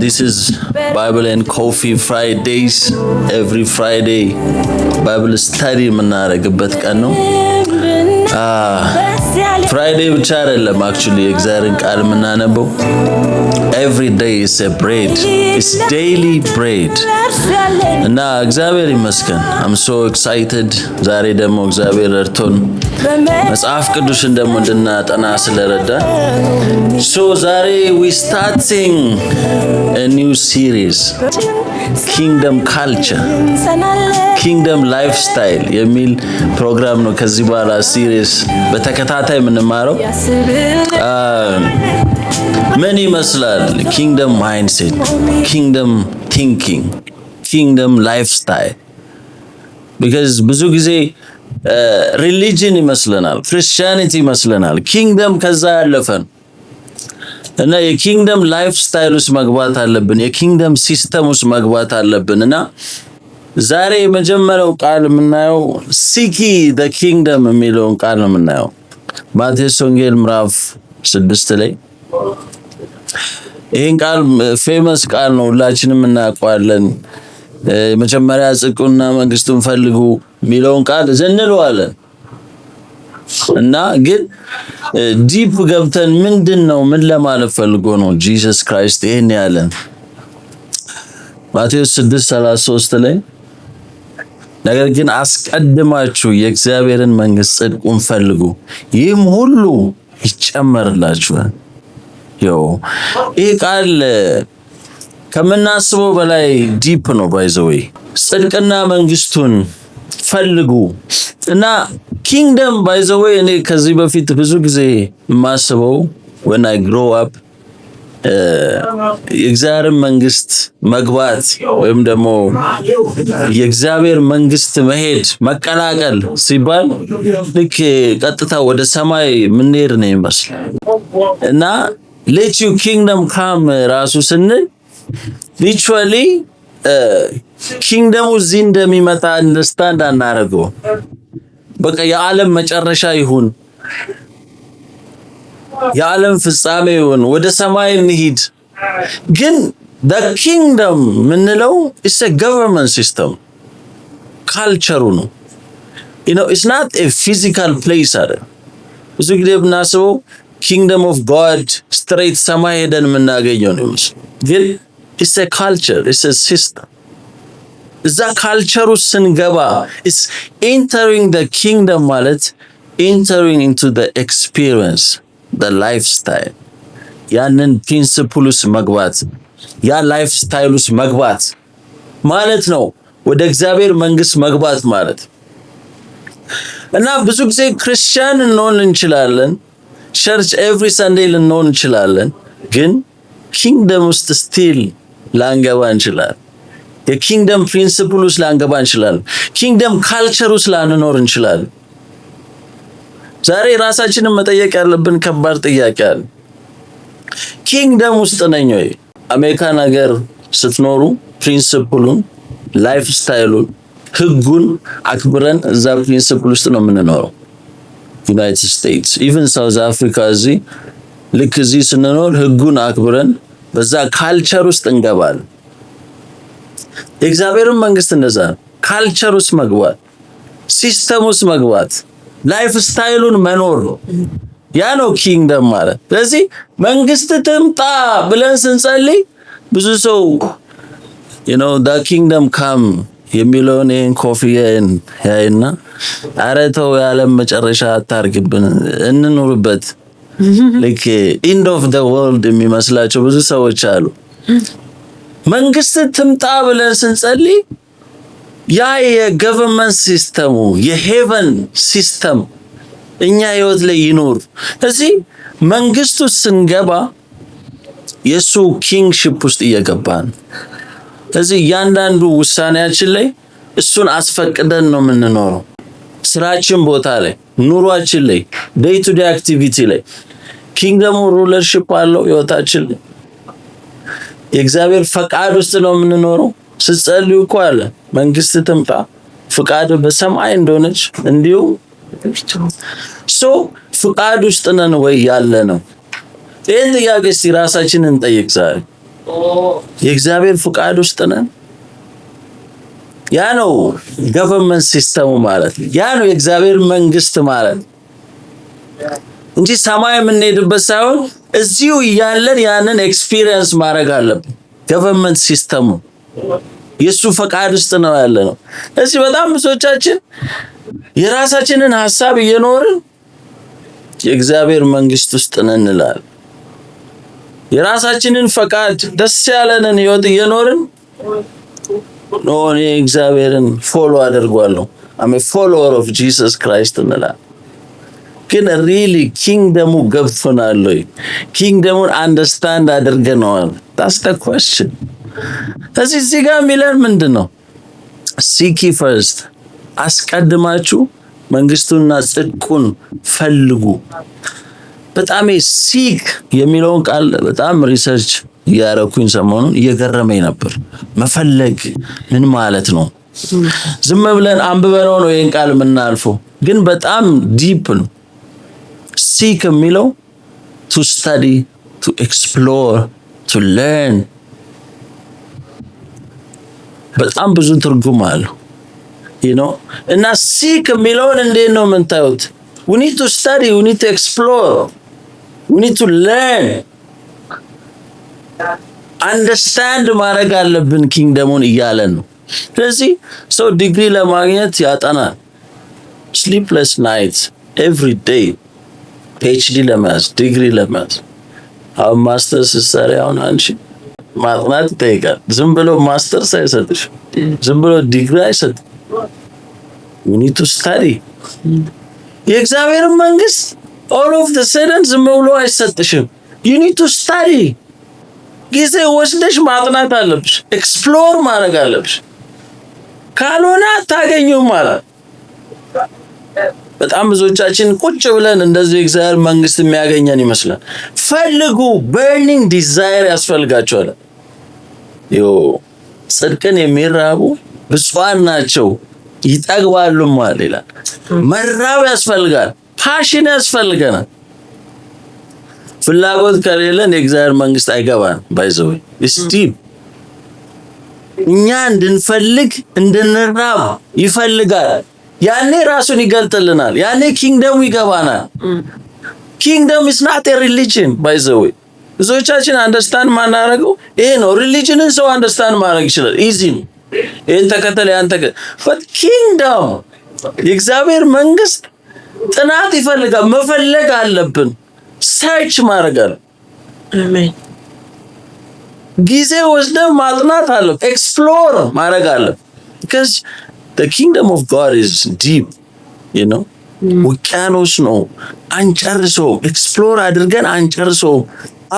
This is Bible and Coffee Fridays. Every Friday Bible study የምናደርግበት ቀን ነው። Friday ብቻ አይደለም actually እግዚአብሔርን ቃል የምናነበው. Every day is a bread. It's daily bread. እና እግዚአብሔር ይመስገን. I'm so excited. ዛሬ ደግሞ እግዚአብሔር ረድቶን መጽሐፍ ቅዱስን ደግሞ እንድናጠና ስለረዳ. So ዛሬ we starting a new series, Kingdom Culture, Kingdom Lifestyle የሚል ፕሮግራም ነው ከዚህ በኋላ ሲሪስ በተከታታይ የምንማረው። ምን ይመስላል? Kingdom mindset, Kingdom thinking, Kingdom lifestyle. Because ብዙ ጊዜ religion ይመስለናል፣ Christianity ይመስለናል። Kingdom ከዛ ያለፈን እና የኪንግደም ላይፍ ስታይል ውስጥ መግባት አለብን። የኪንግደም ሲስተም ውስጥ መግባት አለብን። እና ዛሬ የመጀመሪያው ቃል የምናየው ሲኪ the kingdom የሚለውን ቃል ነው የምናየው ማቴዎስ ወንጌል ምዕራፍ 6 ላይ። ይሄን ቃል ፌመስ ቃል ነው፣ ሁላችንም እናውቀዋለን። መጀመሪያ ጽድቁንና መንግስቱን ፈልጉ የሚለውን ቃል እንለዋለን። እና ግን ዲፕ ገብተን ምንድነው ምን ለማለት ፈልጎ ነው ጂሰስ ክራይስት ይሄን ያለን? ማቴዎስ 6:33 ላይ ነገር ግን አስቀድማችሁ የእግዚአብሔርን መንግስት ጽድቁን ፈልጉ ይህም ሁሉ ይጨመርላችኋል። ይሄ ቃል ከምናስበው በላይ ዲፕ ነው። ባይ ዘ ዌይ ጽድቅና መንግስቱን ፈልጉ እና ኪንግደም ባይ ዘ ዌይ እኔ ከዚህ በፊት ብዙ ጊዜ የማስበው when I grow up የእግዚአብሔር መንግስት መግባት ወይም ደግሞ የእግዚአብሔር መንግስት መሄድ መቀላቀል ሲባል ልክ ቀጥታ ወደ ሰማይ ምንሄድ ነው ይመስላል። እና let your kingdom come ራሱ ስንል literally ኪንግደሙ እዚህ እንደሚመጣ አንደርስታንድ አናረገው። በቃ የዓለም መጨረሻ ይሁን፣ የዓለም ፍጻሜ ይሁን፣ ወደ ሰማይ እንሂድ። ግን the kingdom ምንለው is a government system, ካልቸሩ ነው። it's not a physical place አይደል። ብዙ ጊዜ ብናስበው kingdom of God straight ሰማይ ሄደን የምናገኘው ነው ይመስል፣ ግን it's a culture, it's a system. እዛ ካልቸሩ ስንገባ is entering the kingdom ማለት entering into the experience, the lifestyle. ያንን ፕሪንሲፕል ውስጥ መግባት፣ ያ ላይፍ ስታይል ውስጥ መግባት ማለት ነው ወደ እግዚአብሔር መንግስት መግባት ማለት። እና ብዙ ጊዜ ክርስቲያን እንሆን እንችላለን፣ ቸርች ኤቭሪ ሰንዴይ ልንሆን እንችላለን፣ ግን ኪንግደም ውስጥ ስቲል ላንገባ እንችላለን። የኪንግደም ፕሪንሲፕል ውስጥ ላንገባ እንችላለን። ኪንግደም ካልቸር ውስጥ ላንኖር እንችላለን። ዛሬ ራሳችንን መጠየቅ ያለብን ከባድ ጥያቄ አለ። ኪንግደም ውስጥ ነኝ ወይ? አሜሪካን ሀገር ስትኖሩ ፕሪንሲፕሉን፣ ላይፍ ስታይሉን፣ ህጉን አክብረን እዛ ፕሪንሲፕል ውስጥ ነው የምንኖረው። ዩናይትድ ስቴትስ ኢቭን ሳውዝ አፍሪካ እዚህ ልክ እዚህ ስንኖር ህጉን አክብረን በዛ ካልቸር ውስጥ እንገባለን። የእግዚአብሔርን መንግስት እንደዛ ካልቸር ውስጥ መግባት፣ ሲስተም ውስጥ መግባት፣ ላይፍ ስታይሉን መኖር፣ ያ ነው ኪንግደም ማለት። ስለዚህ መንግስት ትምጣ ብለን ስንጸልይ ብዙ ሰው the kingdom come የሚለውን ይሄን ኮፊያን ያይና ኧረ ተው የዓለም መጨረሻ አታርግብን እንኑርበት like end of the world የሚመስላቸው ብዙ ሰዎች አሉ። መንግስት ትምጣ ብለን ስንጸልይ ያ የገቨርንመንት ሲስተሙ የሄቨን ሲስተም እኛ ህይወት ላይ ይኖር። ስለዚህ መንግስቱ ስንገባ የሱ ኪንግሺፕ ውስጥ እየገባን፣ ስለዚህ እያንዳንዱ ውሳኔያችን ላይ እሱን አስፈቅደን ነው የምንኖረው። ስራችን ቦታ ላይ፣ ኑሯችን ላይ፣ ዴይ ቱ ዴይ አክቲቪቲ ላይ ኪንግደሙ ሩለርሺፕ አለው ህይወታችን ላይ። የእግዚአብሔር ፈቃድ ውስጥ ነው የምንኖረው። ስትጸልዩ እኮ አለ መንግስት ትምጣ ፈቃድ በሰማይ እንደሆነች እንዲሁ ፍቃድ ውስጥ ነን ወይ ያለ ነው? ይሄን ጥያቄ እስቲ ራሳችንን እንጠይቅ ዛሬ። የእግዚአብሔር ፍቃድ ውስጥ ነን። ያ ነው ገቨርንመንት ሲስተሙ ማለት። ያ ነው የእግዚአብሔር መንግስት ማለት እንጂ ሰማይ የምንሄድበት ሳይሆን እዚሁ እያለን ያንን ኤክስፒሪየንስ ማድረግ አለብን። ገቨርንመንት ሲስተሙ የሱ ፈቃድ ውስጥ ነው ያለነው። እዚህ በጣም ብዙዎቻችን የራሳችንን ሐሳብ እየኖርን የእግዚአብሔር መንግስት ውስጥ ነን እንላለን። የራሳችንን ፈቃድ ደስ ያለንን ህይወት እየኖርን እኔ እግዚአብሔርን ፎሎ አደርጋለሁ I'm a follower of Jesus Christ እንላለን። ግን ሪሊ ኪንግደሙ ገብቶናል ወይ? ኪንግደሙን አንደርስታንድ አድርገነዋል? that's the question። እዚህ ጋር የሚለን ምንድነው? seek ye first አስቀድማችሁ መንግስቱንና ጽድቁን ፈልጉ። በጣም ሲክ የሚለውን ቃል በጣም ሪሰርች ያረኩኝ ሰሞኑን እየገረመኝ ነበር። መፈለግ ምን ማለት ነው? ዝም ብለን አንብበነው ነው ይሄን ቃል የምናልፈው፣ ግን በጣም ዲፕ ነው። ሲክ የሚለው to study, to explore, to learn በጣም ብዙ ትርጉም አለው እና ሲክ የሚለውን እንዴት ነው የምንታዩት? we need to study, we need to explore, we need to learn, understand ማድረግ አለብን ኪንግደሙን እያለን ነው። ስለዚህ ሰው ዲግሪ ለማግኘት ያጠናል፣ sleepless nights every day PhD ለማዝ ዲግሪ ለማዝ አሁን ማስተርስ ሰሪ አሁን አንቺ ማጥናት ይጠይቃል። ዝም ብሎ ማስተርስ አይሰጥሽ፣ ዝም ብሎ ዲግሪ አይሰጥሽ። we need to study። የእግዚአብሔር መንግስት all of the sudden ዝም ብሎ አይሰጥሽም። you need to study። ጊዜ ወስደሽ ማጥናት አለብሽ፣ ኤክስፕሎር ማድረግ አለብሽ። ካልሆነ አታገኙም ማለት። በጣም ብዙዎቻችን ቁጭ ብለን እንደዚህ የእግዚአብሔር መንግስት የሚያገኘን ይመስላል። ፈልጉ፣ በርኒንግ ዲዛይር ያስፈልጋቸዋል። ጽድቅን የሚራቡ ብፁዓን ናቸው ይጠግባሉ ማለት ይላል። መራብ ያስፈልጋል፣ ፓሽን ያስፈልገናል። ፍላጎት ከሌለን የእግዚአብሔር መንግስት አይገባን። ባይዘው እስቲ እኛ እንድንፈልግ እንድንራብ ይፈልጋል። ያኔ ራሱን ይገልጥልናል። ያኔ ኪንግደሙ ይገባናል። ኪንግደም is not a religion by the way። ብዙዎቻችን አንደርስታንድ ማናረገው ይሄ ነው። ሪሊጅንን ሰው አንደርስታንድ ማድረግ ይችላል፣ ኢዚ ነው። ይሄን ተከተለ ያን ተከተለ። but ኪንግደም የእግዚአብሔር መንግስት ጥናት ይፈልጋል። መፈለግ አለብን፣ ሰርች ማድረግ አለብን። አሜን። ጊዜ ወስደን ማጥናት አለብን፣ ኤክስፕሎር ማድረግ አለብን። because the kingdom of God is deep, ውቅያኖስ ነው። አንጨርሰው፣ ኤክስፕሎር አድርገን አንጨርሰው፣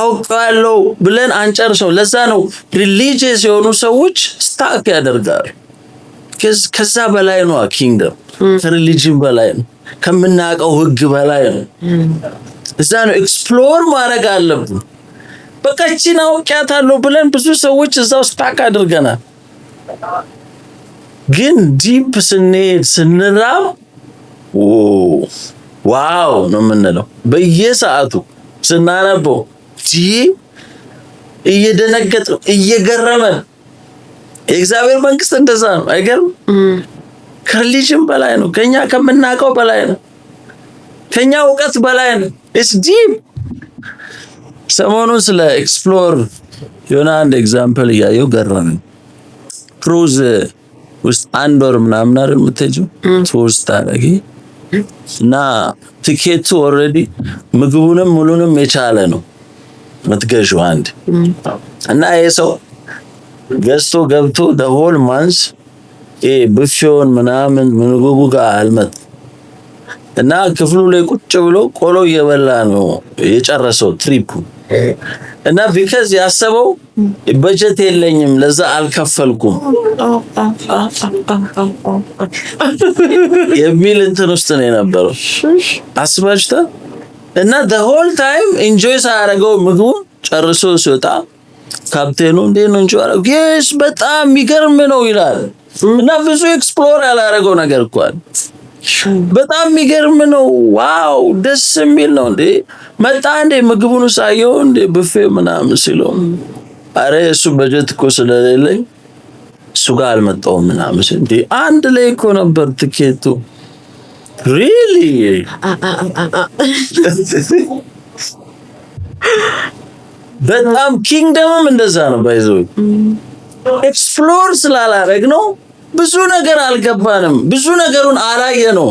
አውቃለሁ ብለን አንጨርሰው። ለዛ ነው ሪሊጂየስ የሆኑ ሰዎች ስታክ ያደርጋሉ። ከዛ በላይ ነው ኪንግደም፣ ከሪሊጅን በላይ ነው፣ ከምናውቀው ህግ በላይ ነው። እዛ ነው ኤክስፕሎር ማድረግ አለብን። በቃ እቺን አውቃታለሁ ብለን ብዙ ሰዎች እዛው ስታክ አድርገናል። ግን ዲፕ ስንሄድ ስንራብ ዋው ነው የምንለው። በየሰዓቱ ስናነበው እየደነገጥን እየገረመን። የእግዚአብሔር መንግስት እንደዛ ነው። አይገርም? ከሪሊጅን በላይ ነው፣ ከኛ ከምናውቀው በላይ ነው፣ ከኛ እውቀት በላይ ነው። ኢትስ ዲፕ። ሰሞኑን ስለ ኤክስፕሎር የሆነ አንድ ኤግዛምፕል እያየሁ ገረመኝ። ክሩዝ ውስጥ አንድ ወር ምናምን አይደል የምትሄጂው ቱር ስታደርጊ እና ቲኬቱ ኦልሬዲ ምግቡንም ሙሉንም የቻለ ነው የምትገዢው አንድ እና ይሄ ሰው ገዝቶ ገብቶ the whole month ብፌውን ምናምን ምግቡ ጋር አልመጣም እና ክፍሉ ላይ ቁጭ ብሎ ቆሎ እየበላ ነው የጨረሰው ትሪፑ። እና ቢካዝ ያሰበው በጀት የለኝም ለዛ አልከፈልኩም የሚል እንትን ውስጥ ነው የነበረው። አስባችሁታ? እና the whole time enjoy ሳያደርገው ምግቡ ጨርሶ ሲወጣ ካፕቴኑ እንዴት ነው እንጂ አረው yes በጣም የሚገርም ነው ይላል። እና ብዙ ኤክስፕሎር ያላደረገው ነገር እኮ አለ። በጣም የሚገርም ነው፣ ዋው ደስ የሚል ነው። እንዴ መጣ እንዴ ምግቡን ሳየው እንዴ ብፌ ምናምን ሲለው አረ እሱ በጀት እኮ ስለሌለኝ እሱ ጋር አልመጣሁም ምናምን እንዴ አንድ ላይ እኮ ነበር ትኬቱ really በጣም ኪንግደምም እንደዛ ነው ባይዘው ኤክስፕሎር ስላላረግ ነው ብዙ ነገር አልገባንም ብዙ ነገሩን አላየነው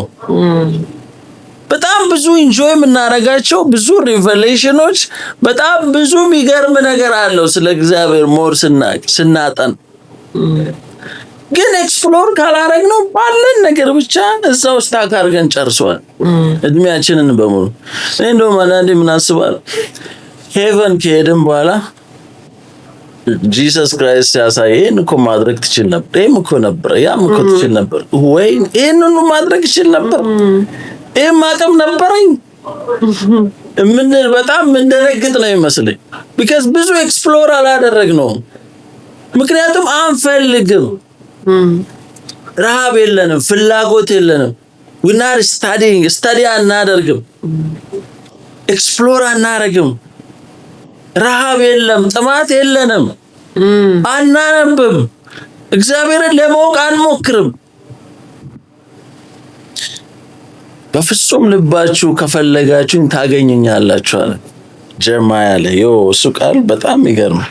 በጣም ብዙ ኢንጆይ የምናረጋቸው ብዙ ሪቨሌሽኖች በጣም ብዙ የሚገርም ነገር አለው ስለ እግዚአብሔር ሞር ስናጠን ግን ኤክስፕሎር ካላረግ ነው ባለን ነገር ብቻ እዛው ስታክ አድርገን ጨርሷል እድሜያችንን በሙሉ እንደውም አንዳንዴ ምን አስባለሁ ሄቨን ከሄድን በኋላ ጂሰስ ክራይስት ያሳየን እኮ ማድረግ ትችል ነበር ይሄም እኮ ነበር ያም እኮ ትችል ነበር ወይ ይሄንን ማድረግ ትችል ነበር ይሄም አቅም ነበረኝ ምን በጣም እንደረግጥ ነው የሚመስለኝ because ብዙ ኤክስፕሎር አላደረግነው ምክንያቱም አንፈልግም ረሃብ የለንም ፍላጎት የለንም we not studying study አናደርግም ኤክስፕሎር አናደርግም ረሃብ የለም ጥማት የለንም አናነብም እግዚአብሔርን ለማወቅ አንሞክርም በፍጹም ልባችሁ ከፈለጋችሁኝ ታገኙኛላችሁ አለ ጀርማያ ላይ እሱ ቃል በጣም ይገርም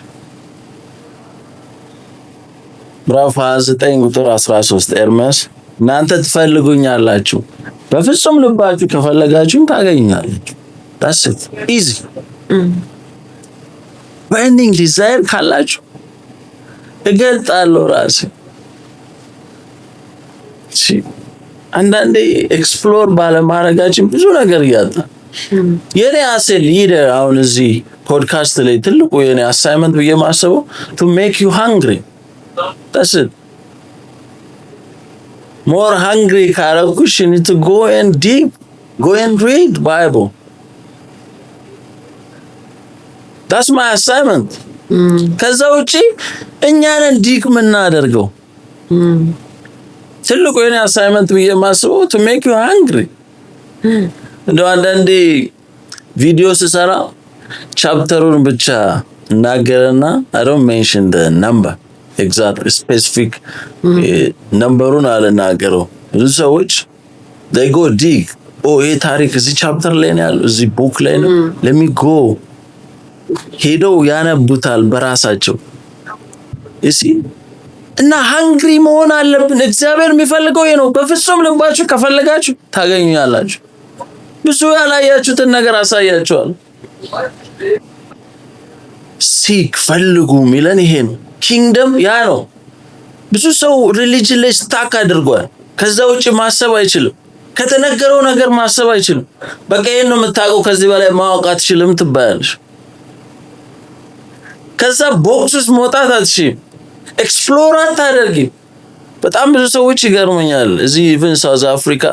ምዕራፍ 29 ቁጥር 13 ኤርምያስ እናንተ ትፈልጉኛላችሁ በፍጹም ልባችሁ ከፈለጋችሁኝ ታገኙኛላችሁ that's it easy burning desire ካላችሁ እገልጣለሁ ራሴ አንዳንዴ ኤክስፕሎር ባለማድረጋችን ብዙ ነገር ያጣ የኔ አሴል ሊደር አሁን እዚህ ፖድካስት ላይ ትልቁ የኔ አሳይመንት ብዬ ማሰበው to make you hungry that's it more hungry ካረኩሽ you need to go and deep go and read Bible that's my assignment ከዛ ውጪ እኛን ዲክ ምናደርገው ትልቁ የኔ አሳይመንት ብዬ ማስበው to make you hungry እንደው አንዳንዴ ቪዲዮ ስሰራ ቻፕተሩን ብቻ እናገርና I don't mention the number exact specific numberun አልናገረው ብዙ ሰዎች they go dig ይሄ ታሪክ እዚህ ቻፕተር ላይ ነው ያለው እዚህ ቡክ ላይ ነው let me go ሄደው ያነቡታል በራሳቸው እሺ እና ሃንግሪ መሆን አለብን እግዚአብሔር የሚፈልገው ይሄ ነው በፍጹም ልባችሁ ከፈለጋችሁ ታገኙኛላችሁ ብዙ ያላያችሁትን ነገር አሳያችኋል ሲክ ፈልጉ ሚለን ይሄ ነው ኪንግደም ያ ነው ብዙ ሰው ሪሊጅን ላይ ስታክ አድርጓል ከዛ ውጪ ማሰብ አይችልም ከተነገረው ነገር ማሰብ አይችልም በቃ ይሄን ነው የምታውቀው ከዚህ በላይ ማወቅ አትችልም ትባያለሽ ከዛ ቦክስስ መውጣት አትችልም ኤክስፕሎር አታደርጊ በጣም ብዙ ሰዎች ይገርመኛል እዚህ ኢቭን ሳውዝ አፍሪካ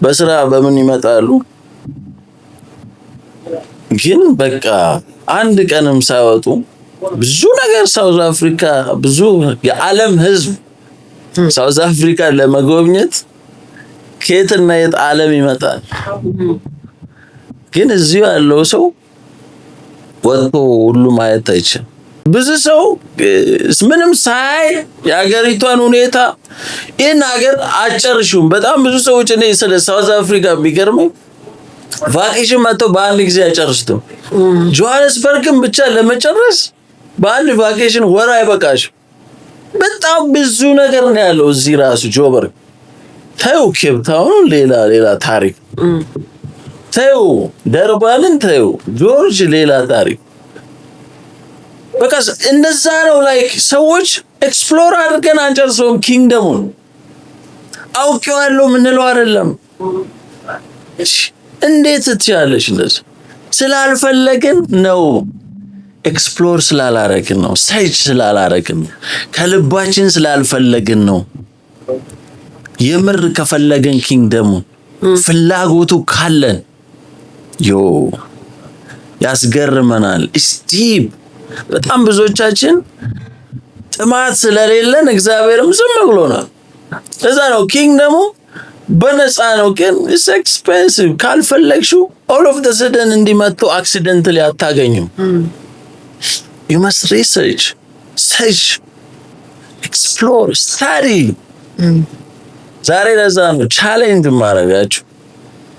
በስራ በምን ይመጣሉ ግን በቃ አንድ ቀንም ሳይወጡ ብዙ ነገር ሳውዝ አፍሪካ ብዙ የዓለም ህዝብ ሳውዝ አፍሪካ ለመጎብኘት ከየትና የት ዓለም ይመጣል ግን እዚህ ያለው ሰው ወጥቶ ሁሉ ማየት አይችልም ብዙ ሰው ምንም ሳይ የሀገሪቷን ሁኔታ ይሄን ሀገር አጨርሹም በጣም ብዙ ሰዎች እኔ ስለ ሳውዝ አፍሪካ ቢገርመኝ ቫኬሽን መጥተው በአንድ ጊዜ ያጨርሱት ጆሃንስበርግን ብቻ ለመጨረስ በአንድ ቫኬሽን ወር አይበቃሽም በጣም ብዙ ነገር ነው ያለው እዚህ ራሱ ጆበርግ ታዩ ኬፕታውን ሌላ ታሪክ ታዩ ደርባንን ታዩ ጆርጅ ሌላ ታሪክ በቃ እንደዛ ነው ላይክ ሰዎች ኤክስፕሎር አድርገን አንጨርሰውም ኪንግደሙን አውቄዋለሁ ምንለው አይደለም እንዴት ትያለሽ እንደዚህ ስላልፈለግን ነው ኤክስፕሎር ስላላረግን ነው ሳይጅ ስላላረግን ከልባችን ስላልፈለግን ነው የምር ከፈለገን ኪንግደሙን ፍላጎቱ ካለን ያስገርመናል ስቲብ በጣም ብዙዎቻችን ጥማት ስለሌለን እግዚአብሔርም ዝም ብሎናል እዛ ነው ኪንግደሙ በነፃ ነው ግን it's expensive ካልፈለግሽው all of the sudden እንዲመጡ አክሲደንታሊ አታገኙም you must research, search, explore, study. ዛሬ ለዛ ነው ቻሌንጅ ማድረጋችሁ።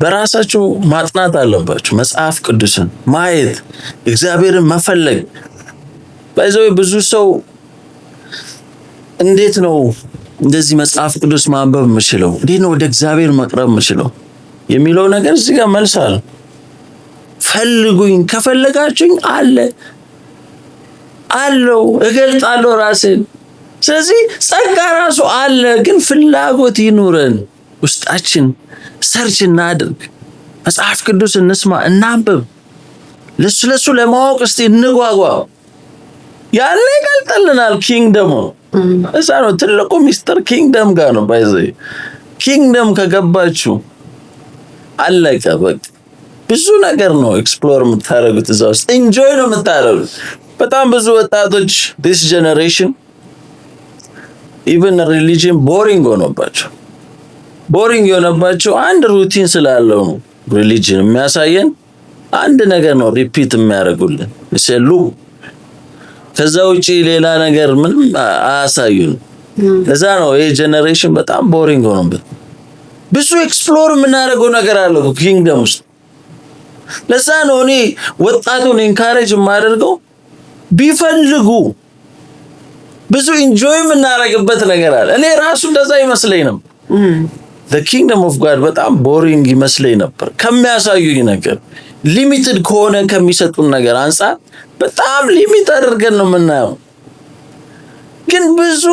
በራሳችሁ ማጥናት አለባችሁ። መጽሐፍ ቅዱስን ማየት፣ እግዚአብሔርን መፈለግ። ባይዘው ብዙ ሰው እንዴት ነው እንደዚህ መጽሐፍ ቅዱስ ማንበብ የምችለው? እንዴት ነው ወደ እግዚአብሔር መቅረብ የምችለው የሚለው ነገር እዚህ ጋር መልስ አለ። ፈልጉኝ፣ ከፈለጋችሁኝ አለው እገልጣለሁ ራሴን። ስለዚህ ጸጋ ራሱ አለ፣ ግን ፍላጎት ይኑረን። ውስጣችን ሰርች እናድርግ። መጽሐፍ ቅዱስ እንስማ፣ እናንብብ። ለሱ ለማወቅ እስቲ እንጓጓ። ያለ ይገልጥልናል ኪንግደሙ። እዛ ነው ትልቁ ሚስጥር ኪንግደም ጋር ነው። ባይዘይ ኪንግደም ከገባችሁ አለቀ በቃ። ብዙ ነገር ነው ኤክስፕሎር የምታደርጉት እዛ ውስጥ፣ ኢንጆይ ነው የምታደርጉት። በጣም ብዙ ወጣቶች this generation even religion boring ሆነባቸው። ቦሪንግ የሆነባቸው አንድ ሩቲን ስላለው ነው። ሪሊጅን የሚያሳየን አንድ ነገር ነው ሪፒት የሚያደርጉልን ይሰሉ። ከዛ ውጪ ሌላ ነገር ምንም አያሳዩን። ለዛ ነው ይሄ ጄነሬሽን በጣም ቦሪንግ ሆነበት። ብዙ ኤክስፕሎር የምናደርገው ነገር አለ ኪንግደም ውስጥ። ለዛ ነው እኔ ወጣቱን ኢንካሬጅ የማደርገው ቢፈልጉ ብዙ ኢንጆይ የምናደርግበት ነገር አለ። እኔ ራሱ እንደዛ ይመስለኝ ነው። the kingdom of God በጣም ቦሪንግ ይመስለኝ ነበር ከሚያሳዩኝ ነገር። ሊሚትድ ከሆነ ከሚሰጡን ነገር አንፃር በጣም ሊሚት አድርገን ነው የምናየው። ግን ብዙ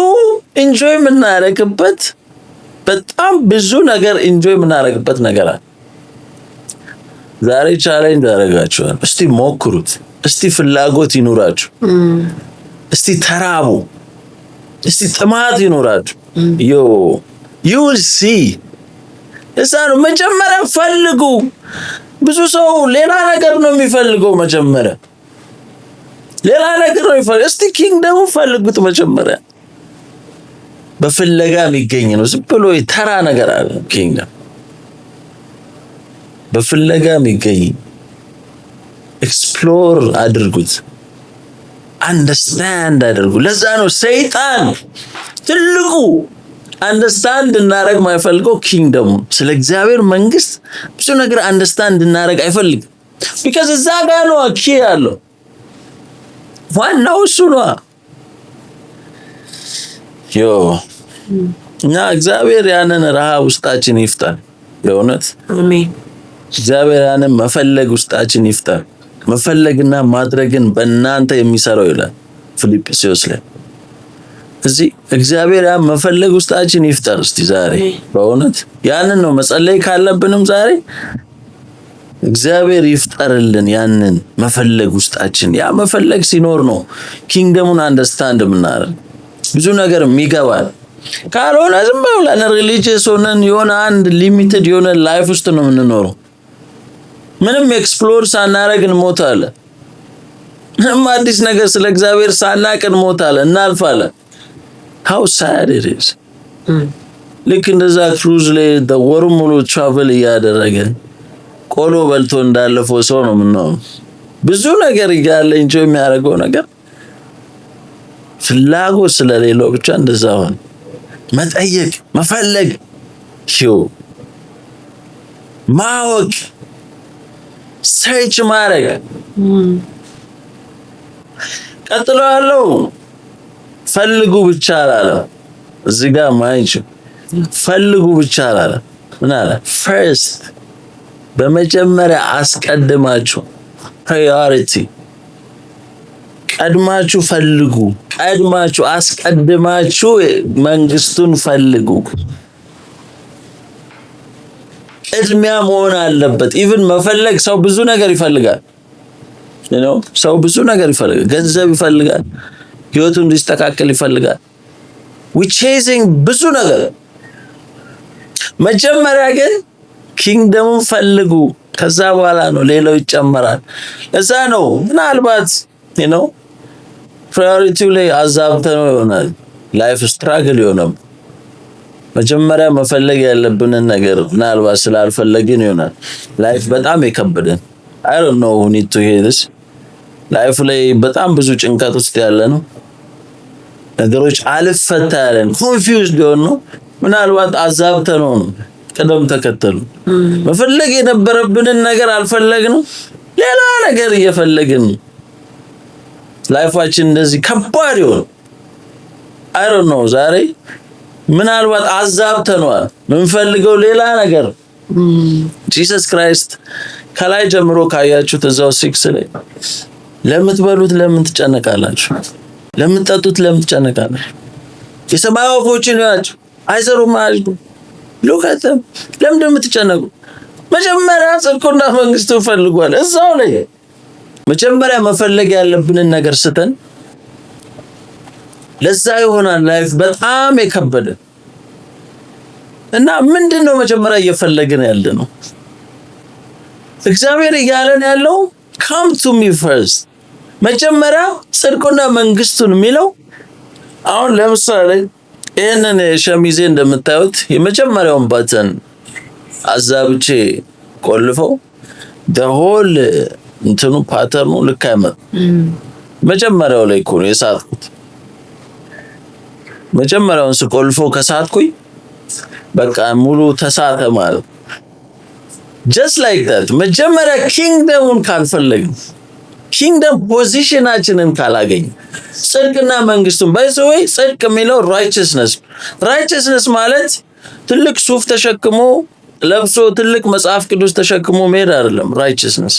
ኢንጆይ የምናደርግበት በጣም ብዙ ነገር ኢንጆይ የምናደርግበት ነገር አለ። ዛሬ ቻሌንጅ አደርጋችኋለሁ። እስቲ ሞክሩት። እስቲ ፍላጎት ይኑራችሁ። እስቲ ተራቡ። እስቲ ጥማት ይኑራችሁ። you will see። እዛ ነው መጀመሪያ ፈልጉ። ብዙ ሰው ሌላ ነገር ነው የሚፈልገው መጀመሪያ። ሌላ ነገር ነው የሚፈልገው። እስቲ ኪንግደም ፈልጉት መጀመሪያ። በፍለጋ የሚገኝ ነው። ዝም ብሎ ተራ ነገር አለ ኪንግደም። በፍለጋ የሚገኝ ኤክስፕሎር አድርጉት። አንደርስታንድ አድርጉ። ለዛ ነው ሰይጣን ትልቁ አንደርስታንድ እናረግ ማይፈልገው ኪንግደም። ስለ እግዚአብሔር መንግስት ብዙ ነገር አንደርስታንድ እናረግ አይፈልግም። because እዛ ጋር ነው ኪ ያለው ዋናው እሱ ነው። እና እግዚአብሔር ያንን ረሃብ ውስጣችን ይፍታል። በእውነት አሜን። እግዚአብሔር ያንን መፈለግ ውስጣችን ይፍታል። መፈለግና ማድረግን በእናንተ የሚሰራው ይላል ፊልጵስዩስ ላይ። እዚህ እግዚአብሔር ያን መፈለግ ውስጣችን ይፍጠር። እስቲ ዛሬ በእውነት ያንን ነው መጸለይ ካለብንም ዛሬ እግዚአብሔር ይፍጠርልን ያንን መፈለግ ውስጣችን። ያ መፈለግ ሲኖር ነው ኪንግደሙን አንደርስታንድ የምናደርግ ብዙ ነገር የሚገባል። ካልሆነ ዝም ብለን ሪሊጂየስ ሆነን የሆነ አንድ ሊሚትድ የሆነ ላይፍ ውስጥ ነው የምንኖረው። ምንም ኤክስፕሎር ሳናረግ እንሞታለን። ምንም አዲስ ነገር ስለ እግዚአብሔር ሳናቅ እንሞታለን፣ እናልፋለን። how sad it is። ልክ እንደዛ ክሩዝ ላይ ወሩ ሙሉ ትራቨል እያደረገ ቆሎ በልቶ እንዳለፈው ሰው ነው የምንሆነው። ብዙ ነገር እያለ ኢንጆይ የሚያደርገው ነገር ፍላጎት ስለሌለው ብቻ እንደዛ ሆነ። መጠየቅ፣ መፈለግ፣ ማወቅ፣ ሰርች ማድረግ። ቀጥሎ ያለው ፈልጉ ብቻ አላለ። እዚህ ጋር ማይጭ ፈልጉ ብቻ አላለ። ምን አለ? first በመጀመሪያ አስቀድማችሁ priority ቀድማችሁ ፈልጉ። ቀድማችሁ አስቀድማችሁ መንግስቱን ፈልጉ። ቅድሚያ መሆን አለበት። ኢቭን መፈለግ ሰው ብዙ ነገር ይፈልጋል። ሰው ብዙ ነገር ይፈልጋል። ገንዘብ ይፈልጋል። ህይወቱ እንዲስተካከል ይፈልጋል። we chasing ብዙ ነገር። መጀመሪያ ግን ኪንግደሙን ፈልጉ። ከዛ በኋላ ነው ሌላው ይጨመራል። ለዛ ነው ምናልባት ፕራዮሪቲው ላይ አዛብተን ይሆናል ላይፍ ስትራግል ይሆናል። መጀመሪያ መፈለግ ያለብንን ነገር ምናልባት ስላልፈለግን ይሆናል ላይፍ በጣም የከበደን። I don't know who need to hear this ላይፍ ላይ በጣም ብዙ ጭንቀት ውስጥ ያለ ነው። ነገሮች አልፈታ ያለን ኮንፊውዝድ ነው። ምናልባት አዛብተን ነው ቅደም ተከተሉ መፈለግ የነበረብንን ነገር አልፈለግንም፣ ሌላ ነገር እየፈለግን ላይፋችን እንደዚህ ከባድ ይሆን። አይ ዶንት ኖ ዛሬ ምናልባት አዛብተነዋል፣ ምንፈልገው ሌላ ነገር። ጂሰስ ክራይስት ከላይ ጀምሮ ካያችሁት እዛው 6 ላይ ለምትበሉት ለምን ትጨነቃላችሁ? ለምትጠጡት ለምን ትጨነቃላችሁ? የሰማይ ወፎችን ያችሁ አይዘሩም አያጭዱም። ሉካተም ለምን እንደምትጨነቁ? መጀመሪያ ጽድቁና መንግስቱን ፈልጓል። እዛው ላይ መጀመሪያ መፈለግ ያለብንን ነገር ስተን ለዛ ይሆናል ላይፍ በጣም የከበደ እና ምንድነው መጀመሪያ እየፈለግን ያለ ነው? እግዚአብሔር እያለን ያለው come to me first፣ መጀመሪያ ጽድቁና መንግስቱን የሚለው። አሁን ለምሳሌ ይሄንን ሸሚዜ እንደምታዩት የመጀመሪያውን ባተን አዛብቼ ቆልፈው the whole እንትኑ ፓተርኑ ልክ አይመጣም። መጀመሪያው ላይ እኮ ነው የሳትኩት። መጀመሪያውን ስቆልፈው ከሳትኩኝ በቃ ሙሉ ተሳተ ማለት። just like that መጀመሪያ ኪንግደሙን ካልፈለግን፣ ኪንግደም ፖዚሽናችንን ካላገኝ፣ ጽድቅና መንግስቱን ባይዘወይ ጽድቅ የሚለው righteousness ማለት ትልቅ ሱፍ ተሸክሞ ለብሶ ትልቅ መጽሐፍ ቅዱስ ተሸክሞ መሄድ አይደለም። righteousness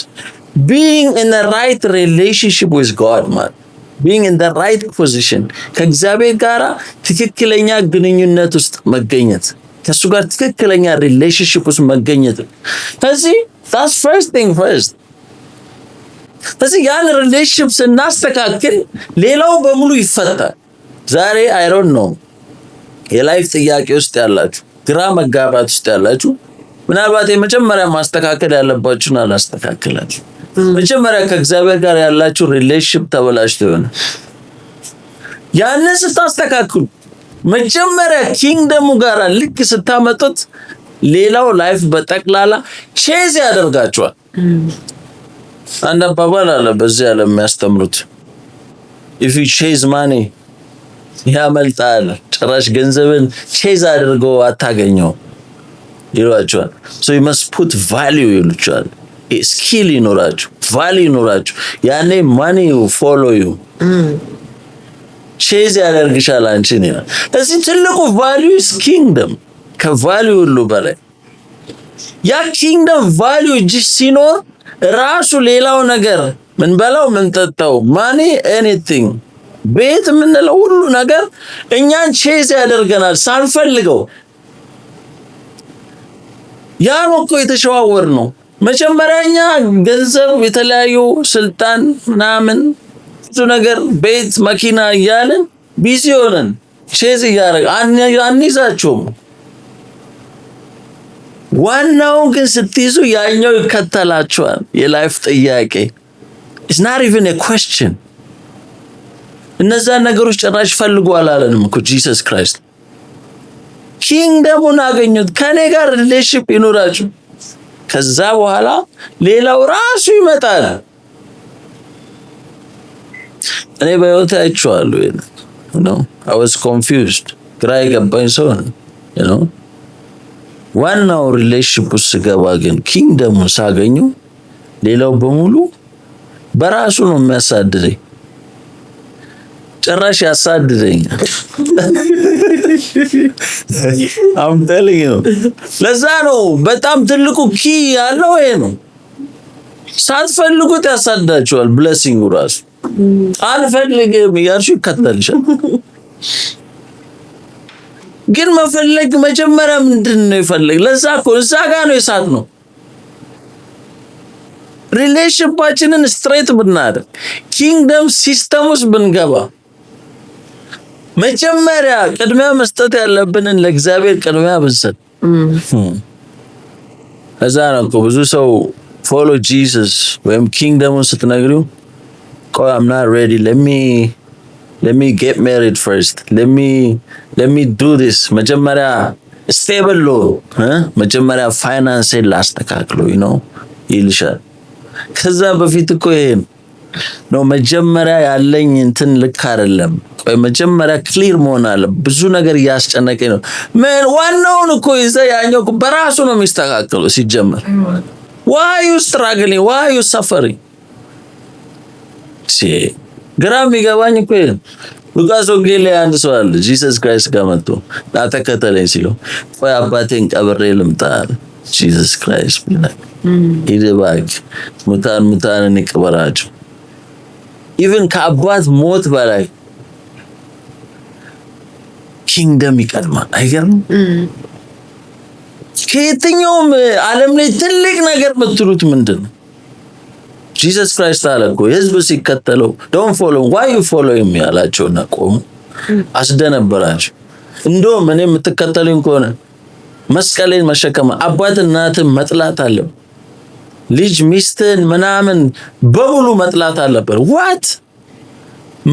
being in the right relationship with God ማለት being in the right position ከእግዚአብሔር ጋር ትክክለኛ ግንኙነት ውስጥ መገኘት፣ ከሱ ጋር ትክክለኛ ሪሌሽንሺፕ ውስጥ መገኘት። ስለዚህ that's first thing first። ስለዚህ ያን ሪሌሽንሺፕ ስናስተካክል ሌላው በሙሉ ይፈታል። ዛሬ I don't know የላይፍ ጥያቄ ውስጥ ያላችሁ፣ ግራ መጋባት ውስጥ ያላችሁ ምናልባት የመጀመሪያ ማስተካከል ያለባችሁን አላስተካከላችሁ። መጀመሪያ ከእግዚአብሔር ጋር ያላችሁ ሪሌሽንሺፕ ተበላሽቶ ይሆናል። ያንን ስታስተካክሉ መጀመሪያ ኪንግደሙ ጋር ልክ ስታመጡት ሌላው ላይፍ በጠቅላላ ቼዝ ያደርጋችኋል። አንድ አባባል አለ በዚህ ዓለም የሚያስተምሩት if you chase money ያመልጣል፣ ጭራሽ ገንዘብን ቼዝ አድርገው አታገኘው ይሏቸዋል። so you must put value ይሉቻል። ስኪል ይኖራችሁ፣ ቫልዩ ይኖራችሁ፣ ያኔ money will follow you። ቼዝ ያደርግሻል አንቺን ይላል። እዚህ ትልቁ ቫልዩ is kingdom። ከቫልዩ ሁሉ በላይ ያ ኪንግደም ቫልዩ እጅ ሲኖር ራሱ ሌላው ነገር ምን በላው ምን ጠጣው ማኒ ኤኒቲንግ ቤት የምንለው ሁሉ ነገር እኛን ቼዝ ያደርገናል ሳንፈልገው። ያ ነው እኮ የተሸዋወር ነው። መጀመሪያኛ ገንዘብ፣ የተለያዩ ስልጣን ምናምን ብዙ ነገር ቤት መኪና እያለን ቢዚ ሆነን ቼዝ እያደረግን አንይዛቸውም። ዋናው ግን ስትይዙ ያኛው ይከተላችኋል። የላይፍ ጥያቄ it's not even a question። እነዛ ነገሮች ጭራሽ ፈልጉ አላለንም እኮ ጂሰስ ክራይስት። ኪንግደሙን አገኙት፣ ከኔ ጋር ሪሌሽንሺፕ ይኖራችሁ፣ ከዛ በኋላ ሌላው ራሱ ይመጣል። እኔ በህይወቴ አይቼዋለሁ። I was confused፣ ግራ የገባኝ ሰው ነው። ዋናው ሪሌሽንሺፕ ውስጥ ስገባ ግን ኪንግደሙን ሳገኙ ሌላው በሙሉ በራሱ ነው የሚያሳድደኝ፣ ጭራሽ ያሳድደኛል። I'm telling you። ለዛ ነው በጣም ትልቁ ኪ ያለው ይሄ ነው። ሳትፈልጉት ያሳድዳችኋል። ብሌሲንግ ራሱ አልፈልግም እያልሽ ይከተልሻል። ግን መፈለግ መጀመሪያ ምንድነው ይፈልግ? ለዛ እኮ እዛ ጋር ነው የሳት ነው። ሪሌሽንሺፓችንን ስትሬት ብናደርግ ኪንግደም ሲስተም ውስጥ ብንገባ መጀመሪያ ቅድሚያ መስጠት ያለብንን ለእግዚአብሔር ቅድሚያ ብንሰጥ። እዛ ነው እኮ ብዙ ሰው ፎሎ ጂሰስ ወይም ኪንግደሙን ስትነግሪው ቆይ I'm not ready, let me get married first, let me do this። መጀመሪያ ስቴብል ነው መጀመሪያ ፋይናንስ ላስተካክሎ ይልሻል። ከዛ በፊት እኮ ይሄን ነው መጀመሪያ ያለኝ እንትን ልክ አይደለም። ቆይ መጀመሪያ ክሊር መሆን አለ። ብዙ ነገር እያስጨነቀኝ ነው። ምን ዋናውን እኮ ይዘህ ያኛው በራሱ ነው የሚስተካከለው ሲጀመር። why you struggling, why you suffering? ግራ የሚገባኝ እኮ ሉቃስ ወንጌል ላይ አንድ ሰው አለ ጂሰስ ክራይስት ጋር መጥቶ ተከተለኝ ሲለው ቆይ አባቴን ቀብሬ ልምጣ አለ። ጂሰስ ክራይስት ብላክ ይደባክ ሙታንን ይቀበራቸው። ኢቭን ከአባት ሞት በላይ ኪንግደም ይቀድማል። አይገርም? ከየትኛውም ዓለም ላይ ትልቅ ነገር የምትሉት ምንድን ነው? ጂሰስ ክራይስት አለ እኮ የህዝብ ሲከተለው ዶንት ፎሎ ዋይ ዩ ፎሎ ሂም ያላቸውና ቆሙ አስደነበራቸው። እንደውም እኔ የምትከተሉኝ ከሆነ መስቀሌን መሸከም አባት እናትን መጥላት አለው። ልጅ ሚስትን ምናምን በሙሉ መጥላት አለበት። ዋት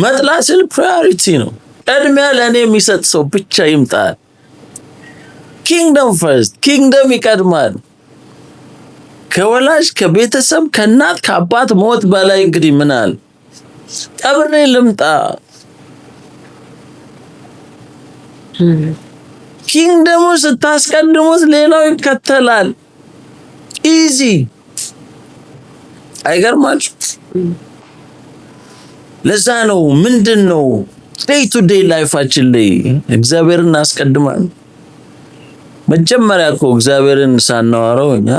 መጥላት ስል ፕራዮሪቲ ነው። ቅድሚያ ለእኔ የሚሰጥ ሰው ብቻ ይምጣል። ኪንግደም ፈርስት፣ ኪንግደም ይቀድማል። ከወላጅ ከቤተሰብ ከእናት ከአባት ሞት በላይ እንግዲህ ምን አለ? ቀብሬ ልምጣ። ኪንግደሙ ስታስቀድሙት ሌላው ይከተላል። ኢዚ አይገርማችሁ? ለዛ ነው ምንድነው ዴይ ቱ ዴይ ላይፋችን ላይ እግዚአብሔርን እናስቀድማለን። መጀመሪያ እኮ እግዚአብሔርን ሳናወራው እኛ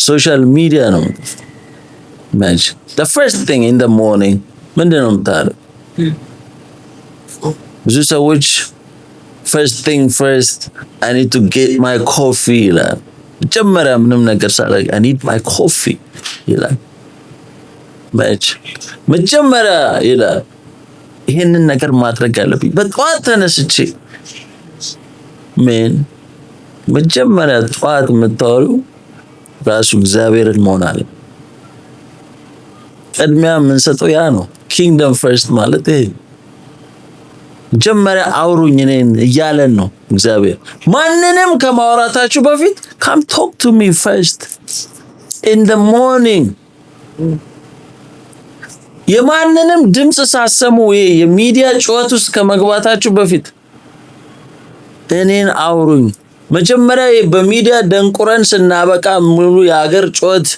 ሶሻል ሚዲያ ነው ማች the first thing in the morning ምንድነው የምታደርገው? ብዙ ሰዎች first thing first I need to get my coffee ይላል። መጀመሪያ ምንም ነገር ሳላደርግ I need my coffee ይላል። ማች መጀመሪያ ይላል ይሄንን ነገር ማድረግ አለብኝ። በጠዋት ተነስቼ ምን መጀመሪያ ጠዋት የምታወሪው ራሱ እግዚአብሔርን መሆን አለ። ቅድሚያ የምንሰጠው ያ ነው። ኪንግደም ፈርስት ማለት ይሄ መጀመሪያ አውሩኝ እኔን እያለን ነው እግዚአብሔር። ማንንም ከማውራታችሁ በፊት come talk to me first in the morning። የማንንም ድምጽ ሳሰሙ የሚዲያ ጩኸት ውስጥ ከመግባታችሁ በፊት እኔን አውሩኝ። መጀመሪያ በሚዲያ ደንቁረን ስናበቃ ሙሉ የሀገር ጩኸት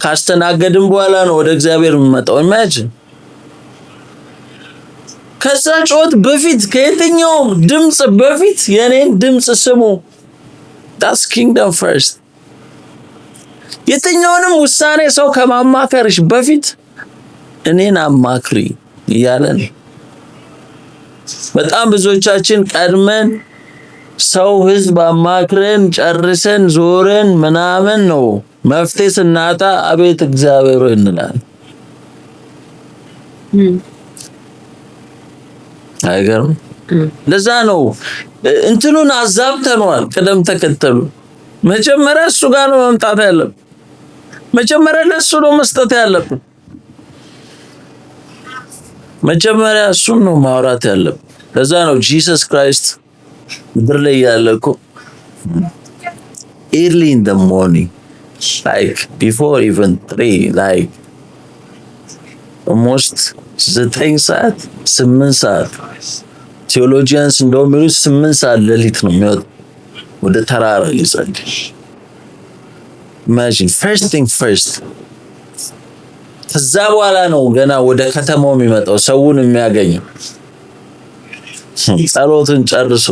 ካስተናገድን በኋላ ነው ወደ እግዚአብሔር የምንመጣው። ኢማጂን ከዛ ጩኸት በፊት ከየትኛውም ድምጽ በፊት የኔን ድምጽ ስሙ። that's kingdom first። የትኛውንም ውሳኔ ሰው ከማማከርሽ በፊት እኔን አማክሪ እያለን በጣም ብዙዎቻችን ቀድመን ሰው ህዝብ አማክረን ጨርሰን ዞረን ምናምን ነው መፍትሄ ስናጣ አቤት እግዚአብሔር እንላለን። አይገርም? ለዛ ነው እንትኑን አዛብተነዋል። ቅደም ተከተሉ መጀመሪያ እሱ ጋር ነው መምጣት ያለብን። መጀመሪያ ለሱ ነው መስጠት ያለብን። መጀመሪያ እሱን ነው ማውራት ያለብን። ለዛ ነው ጂሰስ ክራይስት ምድር ላይ ያለ እኮ early in the morning like before even 3 like almost 9 ሰዓት 8 ሰዓት ቴዎሎጂያንስ እንደውም የሚሉት 8 ሰዓት ሌሊት ነው የሚወጣው ወደ ተራራ ሊጸልይ። imagine first thing first። ከዛ በኋላ ነው ገና ወደ ከተማው የሚመጣው ሰውን የሚያገኘው ጸሎትን ጨርሶ።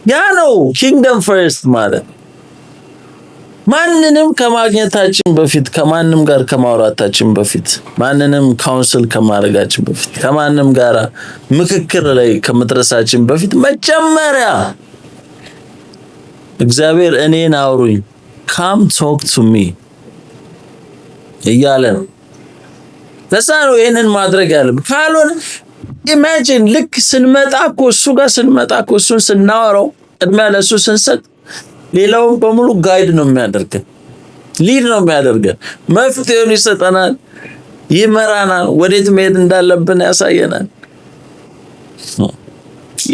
ያ ነው ኪንግደም ፈርስት ማለት። ማንንም ከማግኘታችን በፊት ከማንም ጋር ከማውራታችን በፊት ማንንም ካውንስል ከማድረጋችን በፊት ከማንም ጋር ምክክር ላይ ከመድረሳችን በፊት መጀመሪያ እግዚአብሔር እኔን አውሩኝ come talk to me እያለ ነው። ለዛ ነው ይሄንን ማድረግ ያለብን። ካልሆነ ኢማጂን ልክ ስንመጣ እኮ እሱ ጋር ስንመጣ እኮ እሱን ስናወራው ቅድሚያ ለእሱ ስንሰጥ ሌላውን በሙሉ ጋይድ ነው የሚያደርገን፣ ሊድ ነው የሚያደርገን፣ መፍትሄውን ይሰጠናል፣ ይመራናል፣ ወዴት መሄድ እንዳለብን ያሳየናል።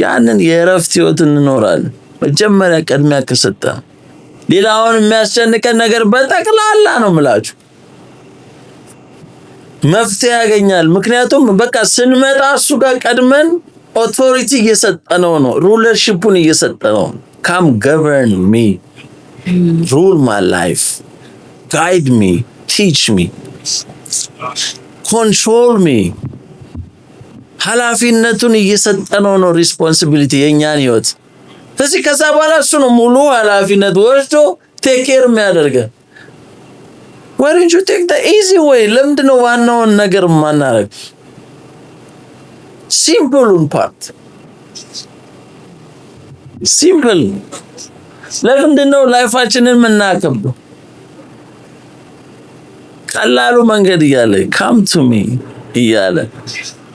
ያንን የእረፍት ህይወት እንኖራለን መጀመሪያ ቅድሚያ ከሰጠ። ሌላውን የሚያስጨንቀን ነገር በጠቅላላ ነው የምላችሁ መፍትሄ ያገኛል። ምክንያቱም በቃ ስንመጣ እሱ ጋር ቀድመን ኦቶሪቲ እየሰጠነው ነው፣ ሩለርሺፑን እየሰጠነው። ካም ገቨርን ሚ፣ ሩል ማይ ላይፍ፣ ጋይድ ሚ፣ ቲች ሚ፣ ኮንትሮል ሚ። ኃላፊነቱን እየሰጠነው ነው፣ ሪስፖንሲቢሊቲ የኛን ህይወት። ስለዚህ ከዛ በኋላ እሱ ነው ሙሉ ኃላፊነት ወስዶ ቴክ ኬር የሚያደርገን። why don't you take the easy way? ለምንድን ነው ዋናውን ነገር ማናረግ? ሲምፕሉን ፓርት ሲምፕል። ለምንድን ነው ላይፋችንን የምናከብደው? ቀላሉ መንገድ እያለ come to me እያለ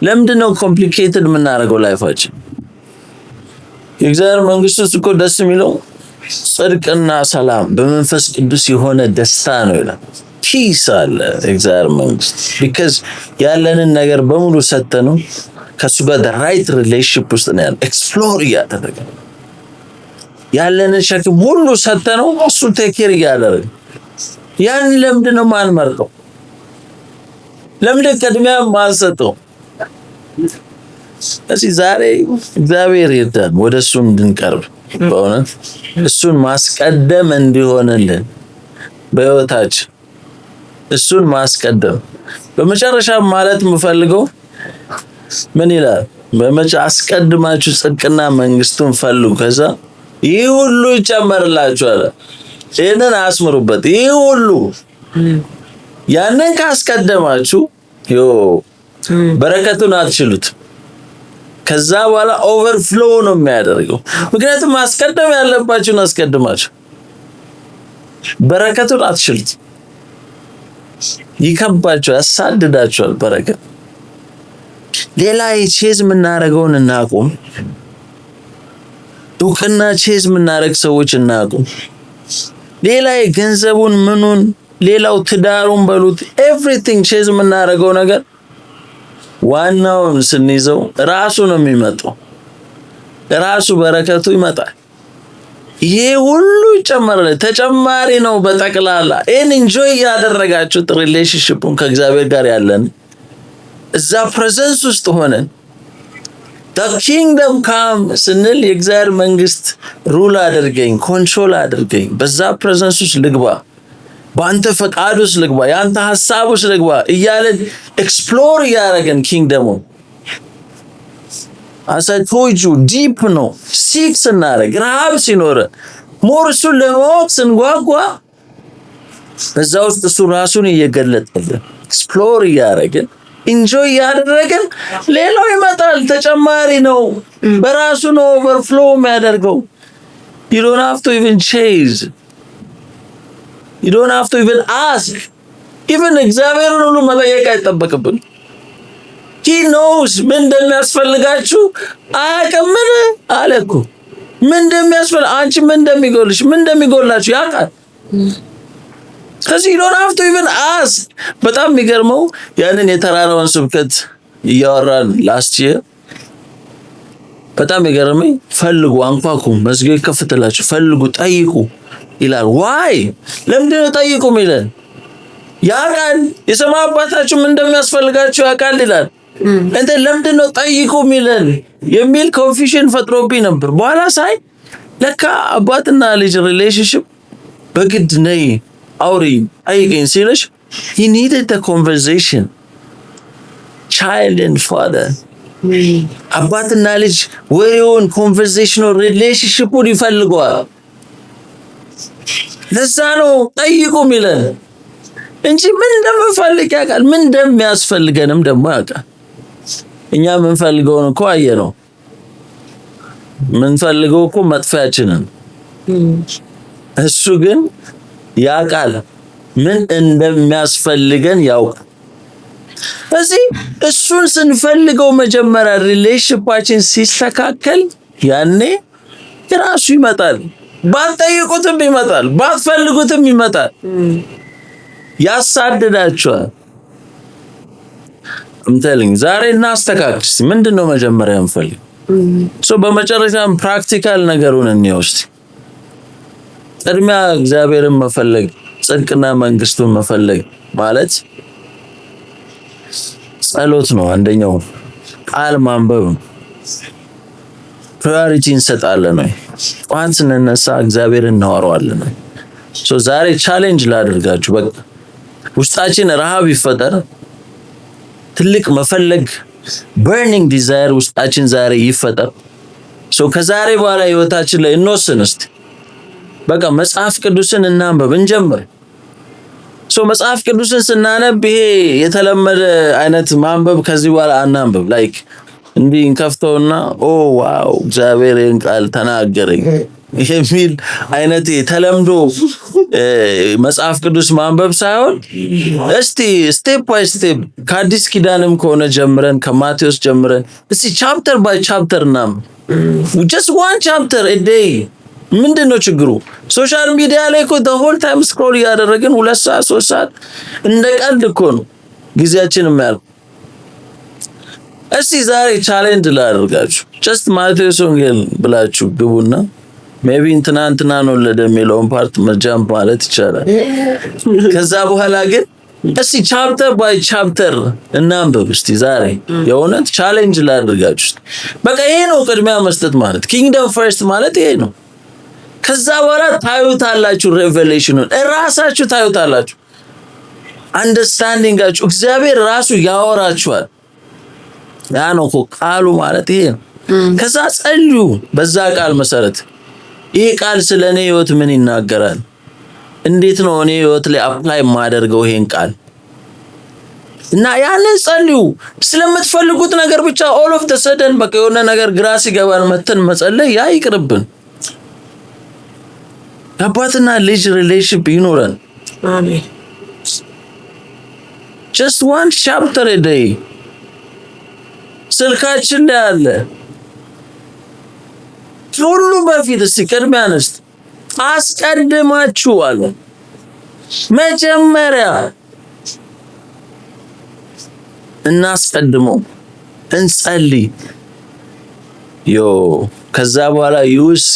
ለምንድን ነው ኮምፕሊኬትድ የምናደርገው ላይፋችን? የእግዚአብሔር መንግስት ውስጥ እኮ ደስ የሚለው ጽድቅና ሰላም በመንፈስ ቅዱስ የሆነ ደስታ ነው ይላል። ፒስ አለ እግዚአብሔር መንግስት። because ያለንን ነገር በሙሉ ሰጠነው ከሱ ጋር the right relationship ውስጥ ነው ያለው። ኤክስፕሎር እያደረገ ያለንን ሸክም ሁሉ ሰጠነው፣ እሱ ቴክ ኬር እያደረገ። ያን ለምንድን ነው ማንመርጠው? ለምንድን ቅድሚያ ማንሰጠው? እዚህ ዛሬ እግዚአብሔር ይርዳን ወደሱ እንድንቀርብ፣ በእውነት እሱን ማስቀደም እንዲሆንልን በህይወታችን እሱን ማስቀደም። በመጨረሻ ማለት የምፈልገው ምን ይላል? አስቀድማችሁ ጽድቅና መንግስቱን ፈልጉ፣ ከዛ ይህ ሁሉ ይጨመርላችኋል። ይህንን አስምሩበት። ይህ ሁሉ ያንን ካስቀደማችሁ በረከቱን አትችሉት። ከዛ በኋላ ኦቨርፍሎ ነው የሚያደርገው። ምክንያቱም ማስቀደም ያለባችሁን አስቀድማችሁ በረከቱን አትችሉት። ይከባችኋል፣ ያሳድዳችኋል በረከት። ሌላ ቼዝ የምናደርገውን እናቁም። እውቅና ቼዝ የምናደርግ ሰዎች እናቁም። ሌላ ገንዘቡን ምኑን፣ ሌላው ትዳሩን በሉት ኤቭሪቲንግ ቼዝ የምናደርገው ነገር ዋናውን ስንይዘው ራሱ ነው የሚመጣው። ራሱ በረከቱ ይመጣል። ይሄ ሁሉ ይጨመራል፣ ተጨማሪ ነው በጠቅላላ። ይሄን ኢንጆይ ያደረጋችሁት ሪሌሽንሺፑን ከእግዚአብሔር ጋር ያለን እዛ ፕሬዘንስ ውስጥ ሆነን the kingdom come ስንል የእግዚአብሔር መንግስት ሩል አድርገኝ፣ ኮንትሮል አድርገኝ፣ በዛ ፕሬዘንስ ውስጥ ልግባ፣ በአንተ ፈቃድ ውስጥ ልግባ፣ የአንተ ሐሳብ ውስጥ ልግባ እያለን ኤክስፕሎር እያደረገን ኪንግደሙ አሳቶጁ ዲፕ ነው። ሲክስ እናደርግ ረሃብ ሲኖረ ሞር እሱን ለማወቅ ስንጓጓ በዛ ውስጥ እሱ ራሱን እየገለጠልን ኤክስፕሎር እያደረግን ኢንጆይ እያደረግን ሌላው ይመጣል፣ ተጨማሪ ነው። በራሱ ነው ኦቨርፍሎ የሚያደርገው። you don't have to even chase, you don't have to even ask. even እግዚአብሔርን ሁሉ መጠየቅ አይጠበቅብን። he knows ምን እንደሚያስፈልጋችሁ አያውቅም አለ እኮ። ምን እንደሚያስፈልግ አንቺ ምን እንደሚጎልሽ ምን እንደሚጎላችሁ ያውቃል። ከዚህ you don't have to even ask። በጣም የሚገርመው ያንን የተራራውን ስብከት እያወራን ላስት year በጣም የሚገርመኝ ፈልጉ፣ አንኳኩ፣ መዝጊያው ይከፈትላችሁ፣ ፈልጉ፣ ጠይቁ ይላል። ዋይ ለምንድን ነው ጠይቁ የሚለን? ያውቃል። የሰማይ አባታችሁ ምን እንደሚያስፈልጋችሁ ያውቃል ይላል። እንዴ ለምንድን ነው ጠይቁ የሚለን የሚል ኮንፊውዥን ፈጥሮብኝ ነበር። በኋላ ሳይ ለካ አባትና ልጅ ሪሌሽንሺፕ በግድ ነይ አውሪ ጠይቀኝ ሲልሽ he needed the conversation. child and father አባትና ልጅ ወሬውን ኮንቨርሴሽናል ሪሌሽንሺፑን ይፈልገዋል። ለዛ ነው ጠይቁ የሚለን እንጂ ምን እንደምንፈልግ ያውቃል፣ ምን እንደሚያስፈልገንም ደግሞ ያውቃል። እኛ የምንፈልገውን እኮ አየነው። የምንፈልገው እኮ መጥፊያችንን፣ እሱ ግን ያውቃል ምን እንደሚያስፈልገን ያውቃል። ስለዚህ እሱን ስንፈልገው መጀመሪያ ሪሌሽንሺፓችን ሲስተካከል ያኔ ራሱ ይመጣል። ባትጠይቁትም ይመጣል፣ ባትፈልጉትም ይመጣል። ያሳድዳችኋል። እምተልኝ ዛሬ እናስተካክል። ምንድነው መጀመሪያ እንፈልግ? በመጨረሻም ፕራክቲካል ነገሩን እንወስድ። ቅድሚያ እግዚአብሔርን መፈለግ፣ ጽድቅና መንግስቱን መፈለግ ማለት ጸሎት ነው አንደኛው፣ ቃል ማንበብ ፕራዮሪቲ እንሰጣለን። ጠዋት ስንነሳ እግዚአብሔርን እናወራዋለን። ዛሬ ቻሌንጅ ላድርጋችሁ፣ በቃ ውስጣችን ረሃብ ይፈጠር፣ ትልቅ መፈለግ በርኒንግ ዲዛየር ውስጣችን ዛሬ ይፈጠር። ከዛሬ በኋላ ህይወታችን ላይ እንወስን እስቲ፣ በቃ መጽሐፍ ቅዱስን እናንበብ እንጀምር። መጽሐፍ ቅዱስን ስናነብ ይሄ የተለመደ አይነት ማንበብ ከዚህ በኋላ አናንበብ። ላይክ እንዲህ እንከፍተውና ዋው እግዚአብሔር ይህን ቃል ተናገረኝ የሚል አይነት ተለምዶ መጽሐፍ ቅዱስ ማንበብ ሳይሆን እስቲ ስቴፕ ባይ ስቴፕ ከአዲስ ኪዳንም ከሆነ ጀምረን ከማቴዎስ ጀምረን እስቲ ቻፕተር ባይ ቻፕተር just one chapter a day። ምንድነው ችግሩ? ሶሻል ሚዲያ ላይ እኮ the whole time scroll ያደረግን 2 ሰዓት 3 ሰዓት እንደ ቀልድ እኮ ነው ጊዜያችን የሚያልቅ። እስቲ ዛሬ ቻሌንጅ ላድርጋችሁ፣ just ማቴዎስ ወንጌል ብላችሁ ግቡና ሜቢ እንትና ነው ለደሚለውን ፓርት መጃምፕ ማለት ይቻላል። ከዛ በኋላ ግን እስቲ ቻፕተር ባይ ቻፕተር እናንብብ እስቲ ዛሬ። የእውነት ቻሌንጅ ላድርጋችሁ። በቃ ይሄ ነው ቅድሚያ መስጠት ማለት፣ ኪንግደም ፈርስት ማለት ይሄ ነው። ከዛ በኋላ ታዩታላችሁ፣ ሬቨሌሽኑን ራሳችሁ ታዩታላችሁ። አንደርስታንዲንጋችሁ እግዚአብሔር ራሱ ያወራችኋል። ያ ነው እኮ ቃሉ ማለት ይሄ ነው። ከዛ ጸልዩ በዛ ቃል መሰረት። ይሄ ቃል ስለኔ ህይወት ምን ይናገራል? እንዴት ነው እኔ ህይወት ላይ አፕላይ ማደርገው ይሄን ቃል? እና ያንን ጸልዩ። ስለምትፈልጉት ነገር ብቻ all of the sudden በቃ የሆነ ነገር ግራ ሲገባን መተን መጸለይ ያ ይቅርብን። አባትና ልጅ ሪሌሽንሺፕ ይኖረን። አሜን። just one chapter a day ስልካችን ላይ አለ። ሁሉ በፊት እስቲ ቅድሚያ አንስት አስቀድማችሁ አለ መጀመሪያ እናስቀድመው እንጸልይ። ከዛ በኋላ ዩሲ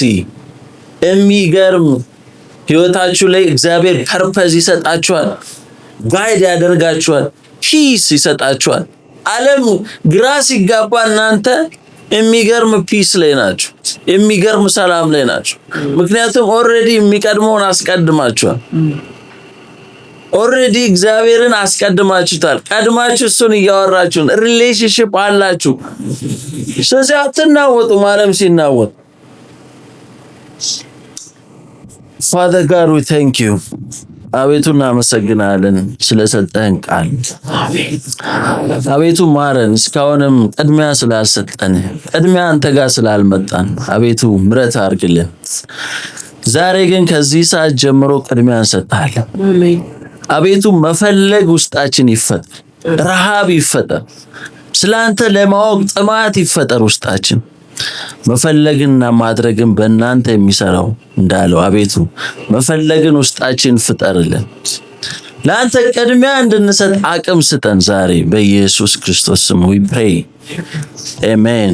የሚገርም ህይወታችሁ ላይ እግዚአብሔር ፐርፐዝ ይሰጣችኋል፣ ጋይድ ያደርጋችኋል፣ ፒስ ይሰጣችኋል። ዓለም ግራ ሲጋባ እናንተ የሚገርም ፒስ ላይ ናችሁ፣ የሚገርም ሰላም ላይ ናችሁ። ምክንያቱም ኦሬዲ የሚቀድመውን አስቀድማችኋል። ኦሬዲ እግዚአብሔርን አስቀድማችሁታል። ቀድማችሁ እሱን እያወራችሁ ሪሌሽንሺፕ አላችሁ። ስለዚህ አትናወጡ። ዓለም ሲናወጥ Father God, we thank you። አቤቱ እናመሰግናለን ስለሰጠን ቃል። አቤቱ ማረን፣ እስካሁንም ቅድሚያ ስላልሰጠን፣ ቅድሚያ አንተ ጋር ስላልመጣን አቤቱ ምሕረት አድርግልን። ዛሬ ግን ከዚህ ሰዓት ጀምሮ ቅድሚያ እንሰጣለን። አሜን። አቤቱ መፈለግ ውስጣችን ይፈጠር፣ ረሃብ ይፈጠር፣ ስላንተ ለማወቅ ጥማት ይፈጠር ውስጣችን። መፈለግና ማድረግን በእናንተ የሚሰራው እንዳለው አቤቱ መፈለግን ውስጣችን ፍጠርልን። ለአንተ ቅድሚያ እንድንሰጥ አቅም ስጠን ዛሬ በኢየሱስ ክርስቶስ ስም we pray. Amen.